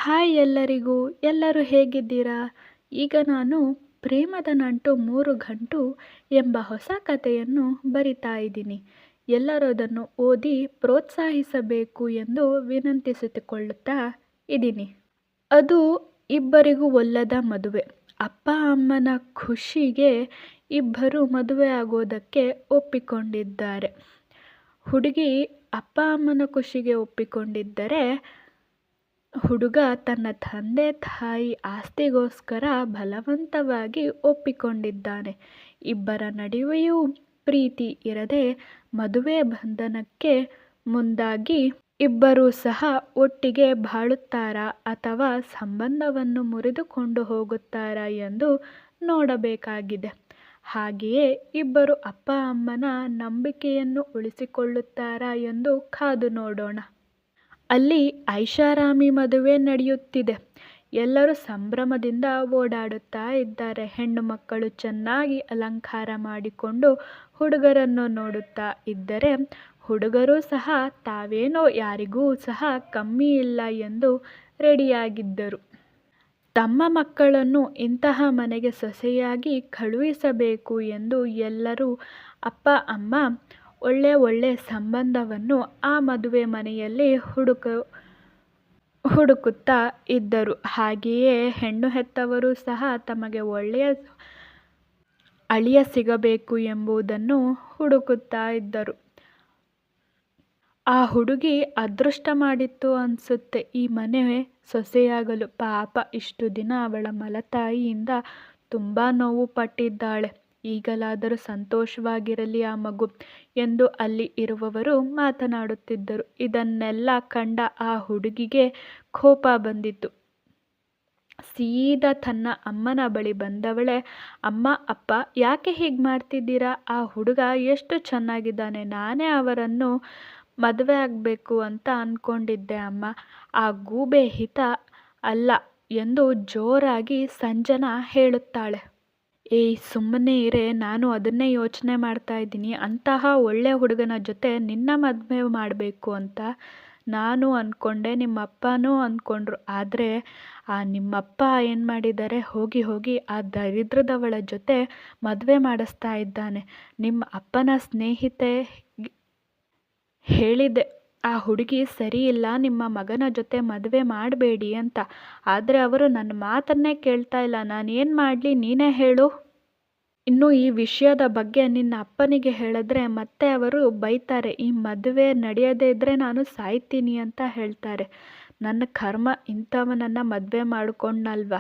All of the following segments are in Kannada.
ಹಾಯ್ ಎಲ್ಲರಿಗೂ, ಎಲ್ಲರೂ ಹೇಗಿದ್ದೀರಾ? ಈಗ ನಾನು ಪ್ರೇಮದ ನಂಟು 3 ಗಂಟು ಎಂಬ ಹೊಸ ಕಥೆಯನ್ನು ಬರಿತಾ ಇದ್ದೀನಿ. ಎಲ್ಲರೂ ಅದನ್ನು ಓದಿ ಪ್ರೋತ್ಸಾಹಿಸಬೇಕು ಎಂದು ವಿನಂತಿಸಿಕೊಳ್ಳುತ್ತಾ ಇದ್ದೀನಿ. ಅದು ಇಬ್ಬರಿಗೂ ಒಲ್ಲದ ಮದುವೆ. ಅಪ್ಪ ಅಮ್ಮನ ಖುಷಿಗೆ ಇಬ್ಬರು ಮದುವೆ ಆಗೋದಕ್ಕೆ ಒಪ್ಪಿಕೊಂಡಿದ್ದಾರೆ. ಹುಡುಗಿ ಅಪ್ಪ ಅಮ್ಮನ ಖುಷಿಗೆ ಒಪ್ಪಿಕೊಂಡಿದ್ದರೆ, ಹುಡುಗ ತನ್ನ ತಂದೆ ತಾಯಿ ಆಸ್ತಿಗೋಸ್ಕರ ಬಲವಂತವಾಗಿ ಒಪ್ಪಿಕೊಂಡಿದ್ದಾನೆ. ಇಬ್ಬರ ನಡುವೆಯೂ ಪ್ರೀತಿ ಇರದೆ ಮದುವೆ ಬಂಧನಕ್ಕೆ ಮುಂದಾಗಿ ಇಬ್ಬರೂ ಸಹ ಒಟ್ಟಿಗೆ ಬಾಳುತ್ತಾರಾ ಅಥವಾ ಸಂಬಂಧವನ್ನು ಮುರಿದುಕೊಂಡು ಹೋಗುತ್ತಾರಾ ಎಂದು ನೋಡಬೇಕಾಗಿದೆ. ಹಾಗೆಯೇ ಇಬ್ಬರು ಅಪ್ಪ ಅಮ್ಮನ ನಂಬಿಕೆಯನ್ನು ಉಳಿಸಿಕೊಳ್ಳುತ್ತಾರಾ ಎಂದು ಕಾದು ನೋಡೋಣ. ಅಲ್ಲಿ ಐಷಾರಾಮಿ ಮದುವೆ ನಡೆಯುತ್ತಿದೆ. ಎಲ್ಲರೂ ಸಂಭ್ರಮದಿಂದ ಓಡಾಡುತ್ತಾ ಇದ್ದಾರೆ. ಹೆಣ್ಣು ಮಕ್ಕಳು ಚೆನ್ನಾಗಿ ಅಲಂಕಾರ ಮಾಡಿಕೊಂಡು ಹುಡುಗರನ್ನು ನೋಡುತ್ತಾ ಇದ್ದರೆ, ಹುಡುಗರು ಸಹ ತಾವೇನೋ ಯಾರಿಗೂ ಸಹ ಕಮ್ಮಿ ಇಲ್ಲ ಎಂದು ರೆಡಿಯಾಗಿದ್ದರು. ತಮ್ಮ ಮಕ್ಕಳನ್ನು ಇಂತಹ ಮನೆಗೆ ಸೊಸೆಯಾಗಿ ಕಳುಹಿಸಬೇಕು ಎಂದು ಎಲ್ಲರೂ ಅಪ್ಪ ಅಮ್ಮ ಒಳ್ಳೆ ಸಂಬಂಧವನ್ನು ಆ ಮದುವೆ ಮನೆಯಲ್ಲಿ ಹುಡುಕುತ್ತಾ ಇದ್ದರು. ಹಾಗೆಯೇ ಹೆಣ್ಣು ಹೆತ್ತವರು ಸಹ ತಮಗೆ ಒಳ್ಳೆಯ ಅಳಿಯ ಸಿಗಬೇಕು ಎಂಬುದನ್ನು ಹುಡುಕುತ್ತಾ ಇದ್ದರು. ಆ ಹುಡುಗಿ ಅದೃಷ್ಟ ಮಾಡಿತ್ತು ಅನಿಸುತ್ತೆ ಈ ಮನೆ ಸೊಸೆಯಾಗಲು. ಪಾಪ ಇಷ್ಟು ದಿನ ಅವಳ ಮಲತಾಯಿಯಿಂದ ತುಂಬ ನೋವು ಪಟ್ಟಿದ್ದಾಳೆ. ಈಗಲಾದರೂ ಸಂತೋಷವಾಗಿರಲಿ ಆ ಮಗು ಎಂದು ಅಲ್ಲಿ ಇರುವವರು ಮಾತನಾಡುತ್ತಿದ್ದರು. ಇದನ್ನೆಲ್ಲ ಕಂಡ ಆ ಹುಡುಗಿಗೆ ಕೋಪ ಬಂದಿತು. ಸೀದಾ ತನ್ನ ಅಮ್ಮನ ಬಳಿ ಬಂದವಳೆ, ಅಮ್ಮ ಅಪ್ಪ ಯಾಕೆ ಹೀಗೆ ಮಾಡ್ತಿದ್ದೀರಾ? ಆ ಹುಡುಗ ಎಷ್ಟು ಚೆನ್ನಾಗಿದ್ದಾನೆ, ನಾನೇ ಅವರನ್ನು ಮದುವೆ ಆಗಬೇಕು ಅಂತ ಅಂದ್ಕೊಂಡಿದ್ದೆ ಅಮ್ಮ. ಆ ಗೂಬೆ ಹಿತ ಅಲ್ಲ ಎಂದು ಜೋರಾಗಿ ಸಂಜನಾ ಹೇಳುತ್ತಾಳೆ. ಏಯ್ ಸುಮ್ಮನೆ ಇರೇ, ನಾನು ಅದನ್ನೇ ಯೋಚನೆ ಮಾಡ್ತಾ ಇದ್ದೀನಿ. ಅಂತಹ ಒಳ್ಳೆ ಹುಡುಗನ ಜೊತೆ ನಿನ್ನ ಮದುವೆ ಮಾಡಬೇಕು ಅಂತ ನಾನು ಅಂದ್ಕೊಂಡೆ, ನಿಮ್ಮಪ್ಪನೂ ಅಂದ್ಕೊಂಡ್ರು. ಆದರೆ ನಿಮ್ಮಪ್ಪ ಏನು ಮಾಡಿದ್ದಾರೆ, ಹೋಗಿ ಆ ದರಿದ್ರದವಳ ಜೊತೆ ಮದುವೆ ಮಾಡಿಸ್ತಾ ಇದ್ದಾನೆ. ನಿಮ್ಮ ಅಪ್ಪನ ಸ್ನೇಹಿತೆ ಹೇಳಿದೆ, ಆ ಹುಡುಗಿ ಸರಿ ಇಲ್ಲ, ನಿಮ್ಮ ಮಗನ ಜೊತೆ ಮದುವೆ ಮಾಡಬೇಡಿ ಅಂತ. ಆದರೆ ಅವರು ನನ್ನ ಮಾತನ್ನೇ ಕೇಳ್ತಾ ಇಲ್ಲ. ನಾನೇನು ಮಾಡಲಿ, ನೀನೇ ಹೇಳು. ಇನ್ನು ಈ ವಿಷಯದ ಬಗ್ಗೆ ನಿನ್ನ ಅಪ್ಪನಿಗೆ ಹೇಳಿದ್ರೆ ಮತ್ತೆ ಅವರು ಬೈತಾರೆ. ಈ ಮದುವೆ ನಡೆಯದೇ ಇದ್ದರೆ ನಾನು ಸಾಯ್ತೀನಿ ಅಂತ ಹೇಳ್ತಾರೆ. ನನ್ನ ಕರ್ಮ ಇಂಥವನನ್ನು ಮದುವೆ ಮಾಡಿಕೊಂಡ್ನಲ್ವ.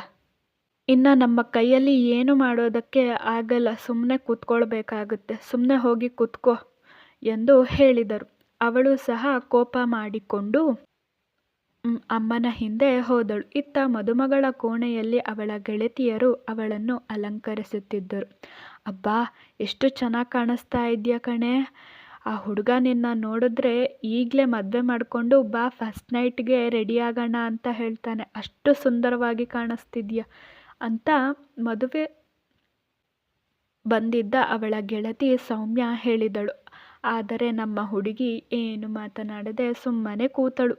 ಇನ್ನು ನಮ್ಮ ಕೈಯಲ್ಲಿ ಏನು ಮಾಡೋದಕ್ಕೆ ಆಗಲ್ಲ, ಸುಮ್ಮನೆ ಕೂತ್ಕೊಳ್ಬೇಕಾಗುತ್ತೆ. ಸುಮ್ಮನೆ ಹೋಗಿ ಕೂತ್ಕೋ ಎಂದು ಹೇಳಿದರು. ಅವಳು ಸಹ ಕೋಪ ಮಾಡಿಕೊಂಡು ಅಮ್ಮನ ಹಿಂದೆ ಹೋದಳು. ಇತ್ತ ಮದುಮಗಳ ಕೋಣೆಯಲ್ಲಿ ಅವಳ ಗೆಳತಿಯರು ಅವಳನ್ನು ಅಲಂಕರಿಸುತ್ತಿದ್ದರು. ಅಬ್ಬಾ, ಎಷ್ಟು ಚೆನ್ನಾಗಿ ಕಾಣಿಸ್ತಾ ಇದೆಯಾ ಕಣೆ, ಆ ಹುಡುಗ ನಿನ್ನ ನೋಡಿದ್ರೆ ಈಗಲೇ ಮದುವೆ ಮಾಡಿಕೊಂಡು ಬಾ, ಫಸ್ಟ್ ನೈಟ್ಗೆ ರೆಡಿ ಆಗೋಣ ಅಂತ ಹೇಳ್ತಾನೆ, ಅಷ್ಟು ಸುಂದರವಾಗಿ ಕಾಣಿಸ್ತಿದ್ಯಾ ಅಂತ ಮದುವೆ ಬಂದಿದ್ದ ಅವಳ ಗೆಳತಿ ಸೌಮ್ಯ ಹೇಳಿದಳು. ಆದರೆ ನಮ್ಮ ಹುಡುಗಿ ಏನು ಮಾತನಾಡದೆ ಸುಮ್ಮನೆ ಕೂತಳು.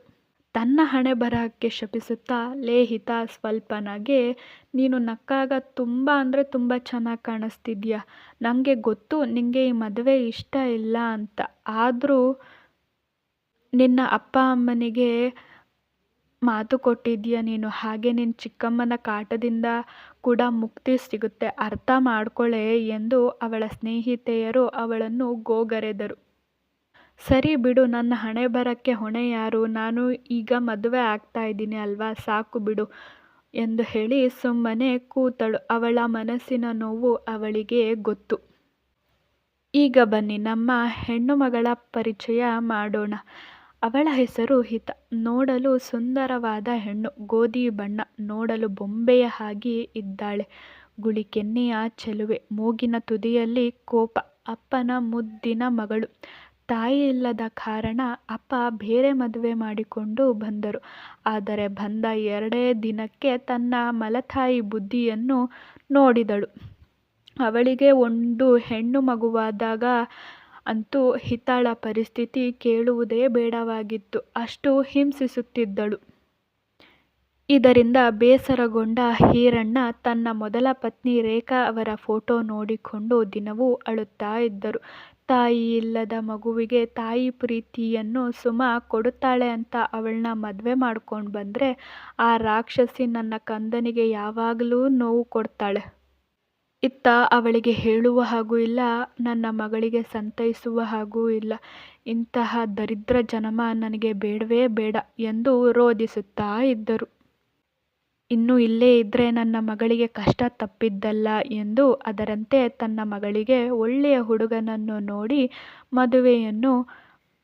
ತನ್ನ ಹಣೆ ಬರಹಕ್ಕೆ ಶಪಿಸುತ್ತಾ, ಲೇಹಿತ ಸ್ವಲ್ಪನಾಗೆ, ನೀನು ನಕ್ಕಾಗ ತುಂಬ ಅಂದರೆ ತುಂಬ ಚೆನ್ನಾಗಿ ಕಾಣಿಸ್ತಿದ್ಯಾ. ನನಗೆ ಗೊತ್ತು ನಿನಗೆ ಈ ಮದುವೆ ಇಷ್ಟ ಇಲ್ಲ ಅಂತ. ಆದರೂ ನಿನ್ನ ಅಪ್ಪ ಅಮ್ಮನಿಗೆ ಮಾತು ಕೊಟ್ಟಿದ್ದೀಯ ನೀನು. ಹಾಗೆ ನಿನ್ನ ಚಿಕ್ಕಮ್ಮನ ಕಾಟದಿಂದ ಕೂಡ ಮುಕ್ತಿ ಸಿಗುತ್ತೆ, ಅರ್ಥ ಮಾಡ್ಕೊಳ್ಳೆ ಎಂದು ಅವಳ ಸ್ನೇಹಿತೆಯರು ಅವಳನ್ನು ಗೋಗರೆದರು. ಸರಿ ಬಿಡು, ನನ್ನ ಹಣೆ ಬರಕ್ಕೆ ಹೊಣೆ ಯಾರು? ನಾನು ಈಗ ಮದುವೆ ಆಗ್ತಾ ಇದ್ದೀನಿ ಅಲ್ವಾ, ಸಾಕು ಬಿಡು ಎಂದು ಹೇಳಿ ಸುಮ್ಮನೆ ಕೂತಳು. ಅವಳ ಮನಸ್ಸಿನ ನೋವು ಅವಳಿಗೆ ಗೊತ್ತು. ಈಗ ಬನ್ನಿ ನಮ್ಮ ಹೆಣ್ಣು ಮಗಳ ಪರಿಚಯ ಮಾಡೋಣ. ಅವಳ ಹೆಸರು ಹಿತ. ನೋಡಲು ಸುಂದರವಾದ ಹೆಣ್ಣು, ಗೋಧಿ ಬಣ್ಣ, ನೋಡಲು ಬೊಂಬೆಯ ಹಾಗೆ ಇದ್ದಾಳೆ. ಗುಳಿ ಕೆನ್ನೆಯ ಚೆಲುವೆ, ಮೂಗಿನ ತುದಿಯಲ್ಲಿ ಕೋಪ. ಅಪ್ಪನ ಮುದ್ದಿನ ಮಗಳು. ತಾಯಿ ಇಲ್ಲದ ಕಾರಣ ಅಪ್ಪ ಬೇರೆ ಮದುವೆ ಮಾಡಿಕೊಂಡು ಬಂದರು. ಆದರೆ ಬಂದ 2 ದಿನಕ್ಕೆ ತನ್ನ ಮಲತಾಯಿ ಬುದ್ಧಿಯನ್ನು ನೋಡಿದಳು. ಅವಳಿಗೆ ಒಂದು ಹೆಣ್ಣು ಮಗುವಾದಾಗ ಅಂತೂ ಹಿತಳ ಪರಿಸ್ಥಿತಿ ಕೇಳುವುದೇ ಬೇಡವಾಗಿತ್ತು, ಅಷ್ಟು ಹಿಂಸಿಸುತ್ತಿದ್ದಳು. ಇದರಿಂದ ಬೇಸರಗೊಂಡ ಹಿರಣ್ಣ ತನ್ನ ಮೊದಲ ಪತ್ನಿ ರೇಖಾ ಅವರ ಫೋಟೋ ನೋಡಿಕೊಂಡು ದಿನವೂ ಅಳುತ್ತಾ ಇದ್ದರು. ತಾಯಿ ಇಲ್ಲದ ಮಗುವಿಗೆ ತಾಯಿ ಪ್ರೀತಿಯನ್ನು ಸುಮ ಕೊಡುತ್ತಾಳೆ ಅಂತ ಅವಳನ್ನ ಮದುವೆ ಮಾಡ್ಕೊಂಡು ಬಂದರೆ ಆ ರಾಕ್ಷಸಿ ನನ್ನ ಕಂದನಿಗೆ ಯಾವಾಗಲೂ ನೋವು ಕೊಡ್ತಾಳೆ. ಇತ್ತ ಅವಳಿಗೆ ಹೇಳುವ ಹಾಗೂ ಇಲ್ಲ, ನನ್ನ ಮಗಳಿಗೆ ಸಂತೈಸುವ ಹಾಗೂ ಇಲ್ಲ. ಇಂತಹ ದರಿದ್ರ ಜನ್ಮ ನನಗೆ ಬೇಡವೇ ಬೇಡ ಎಂದು ರೋದಿಸುತ್ತಾ ಇದ್ದರು. ಇನ್ನು ಇಲ್ಲೇ ಇದ್ದರೆ ನನ್ನ ಮಗಳಿಗೆ ಕಷ್ಟ ತಪ್ಪಿದ್ದಲ್ಲ ಎಂದು ಅದರಂತೆ ತನ್ನ ಮಗಳಿಗೆ ಒಳ್ಳೆಯ ಹುಡುಗನನ್ನು ನೋಡಿ ಮದುವೆಯನ್ನು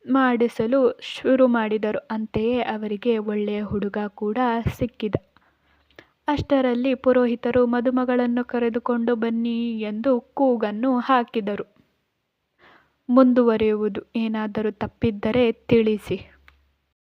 ಮಾಡಿಸಲು ಶುರು ಮಾಡಿದರು. ಅಂತೆಯೇ ಅವರಿಗೆ ಒಳ್ಳೆಯ ಹುಡುಗ ಕೂಡ ಸಿಕ್ಕಿದ. ಅಷ್ಟರಲ್ಲಿ ಪುರೋಹಿತರು ಮದುಮಗಳನ್ನು ಕರೆದುಕೊಂಡು ಬನ್ನಿ ಎಂದು ಕೂಗನ್ನು ಹಾಕಿದರು. ಮುಂದುವರಿಯುವುದು. ಏನಾದರೂ ತಪ್ಪಿದ್ದರೆ ತಿಳಿಸಿ.